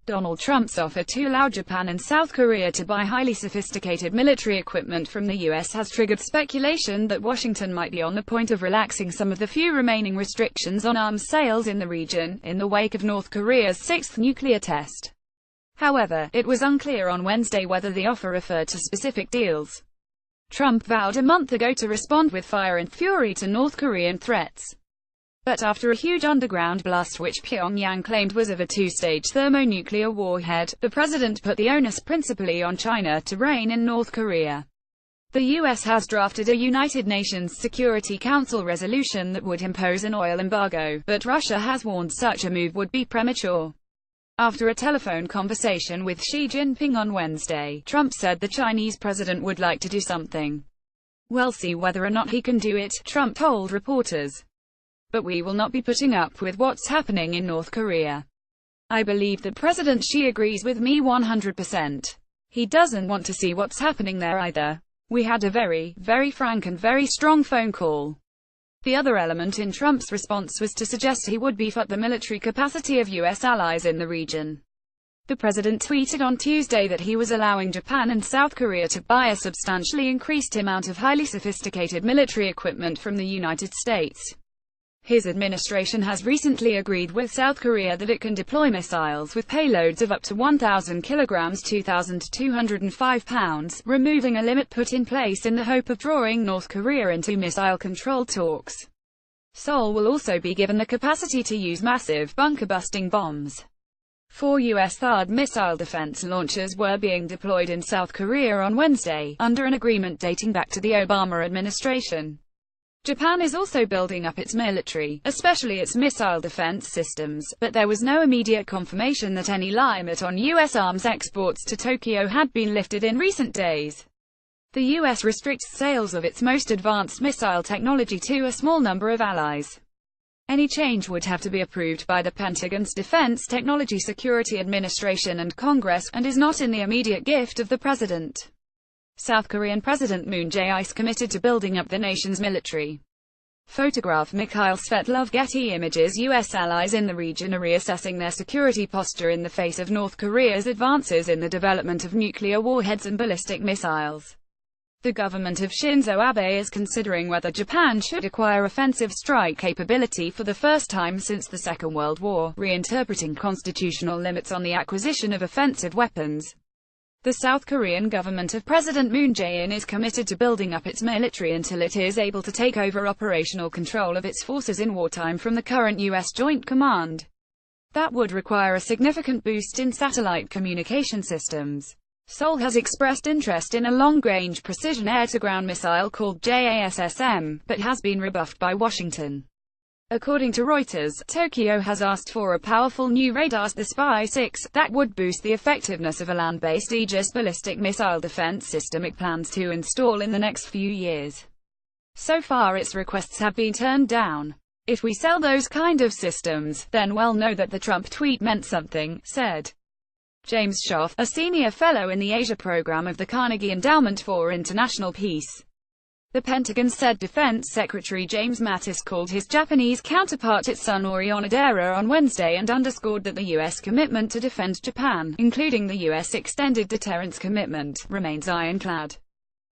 Donald Trump's offer to allow Japan and South Korea to buy highly sophisticated military equipment from the U.S. has triggered speculation that Washington might be on the point of relaxing some of the few remaining restrictions on arms sales in the region, in the wake of North Korea's sixth nuclear test. However, it was unclear on Wednesday whether the offer referred to specific deals. Trump vowed a month ago to respond with fire and fury to North Korean threats. But after a huge underground blast which Pyongyang claimed was of a two-stage thermonuclear warhead, the president put the onus principally on China to rein in North Korea. The U.S. has drafted a United Nations Security Council resolution that would impose an oil embargo, but Russia has warned such a move would be premature. After a telephone conversation with Xi Jinping on Wednesday, Trump said the Chinese president would like to do something. "We'll see whether or not he can do it," Trump told reporters. "But we will not be putting up with what's happening in North Korea. I believe that President Xi agrees with me 100%. He doesn't want to see what's happening there either. We had a very, very frank and very strong phone call." The other element in Trump's response was to suggest he would beef up the military capacity of U.S. allies in the region. The president tweeted on Tuesday that he was allowing Japan and South Korea to buy a substantially increased amount of highly sophisticated military equipment from the United States. His administration has recently agreed with South Korea that it can deploy missiles with payloads of up to 1,000 kilograms (2,205 pounds), removing a limit put in place in the hope of drawing North Korea into missile control talks. Seoul will also be given the capacity to use massive bunker-busting bombs. 4 U.S. THAAD missile defense launchers were being deployed in South Korea on Wednesday, under an agreement dating back to the Obama administration. Japan is also building up its military, especially its missile defense systems, but there was no immediate confirmation that any limit on U.S. arms exports to Tokyo had been lifted in recent days. The U.S. restricts sales of its most advanced missile technology to a small number of allies. Any change would have to be approved by the Pentagon's Defense Technology Security Administration and Congress, and is not in the immediate gift of the president. South Korean President Moon Jae-in is committed to building up the nation's military. Photograph Mikhail Svetlov. Getty Images. U.S. allies in the region are reassessing their security posture in the face of North Korea's advances in the development of nuclear warheads and ballistic missiles. The government of Shinzo Abe is considering whether Japan should acquire offensive strike capability for the first time since the Second World War, reinterpreting constitutional limits on the acquisition of offensive weapons. The South Korean government of President Moon Jae-in is committed to building up its military until it is able to take over operational control of its forces in wartime from the current U.S. Joint Command. That would require a significant boost in satellite communication systems. Seoul has expressed interest in a long-range precision air-to-ground missile called JASSM, but has been rebuffed by Washington. According to Reuters, Tokyo has asked for a powerful new radar, the SPY-6, that would boost the effectiveness of a land-based Aegis ballistic missile defense system it plans to install in the next few years. So far its requests have been turned down. "If we sell those kind of systems, then we'll know that the Trump tweet meant something," said James Schaff, a senior fellow in the Asia program of the Carnegie Endowment for International Peace. The Pentagon said Defense Secretary James Mattis called his Japanese counterpart Itsunori Onodera on Wednesday and underscored that the U.S. commitment to defend Japan, including the U.S. extended deterrence commitment, remains ironclad.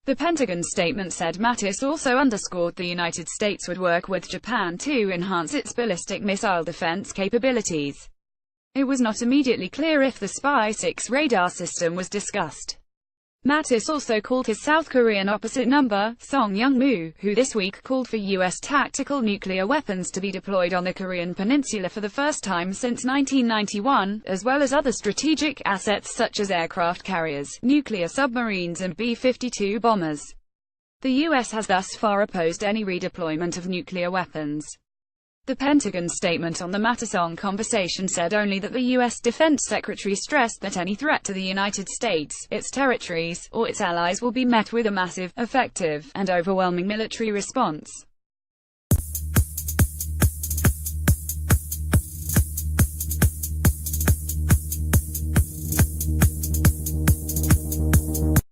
The Pentagon statement said Mattis also underscored the United States would work with Japan to enhance its ballistic missile defense capabilities. It was not immediately clear if the SPY-6 radar system was discussed. Mattis also called his South Korean opposite number, Song Young-moo, who this week called for U.S. tactical nuclear weapons to be deployed on the Korean peninsula for the first time since 1991, as well as other strategic assets such as aircraft carriers, nuclear submarines and B-52 bombers. The U.S. has thus far opposed any redeployment of nuclear weapons. The Pentagon statement on the Mattis-Song conversation said only that the U.S. Defense Secretary stressed that any threat to the United States, its territories, or its allies will be met with a massive, effective, and overwhelming military response.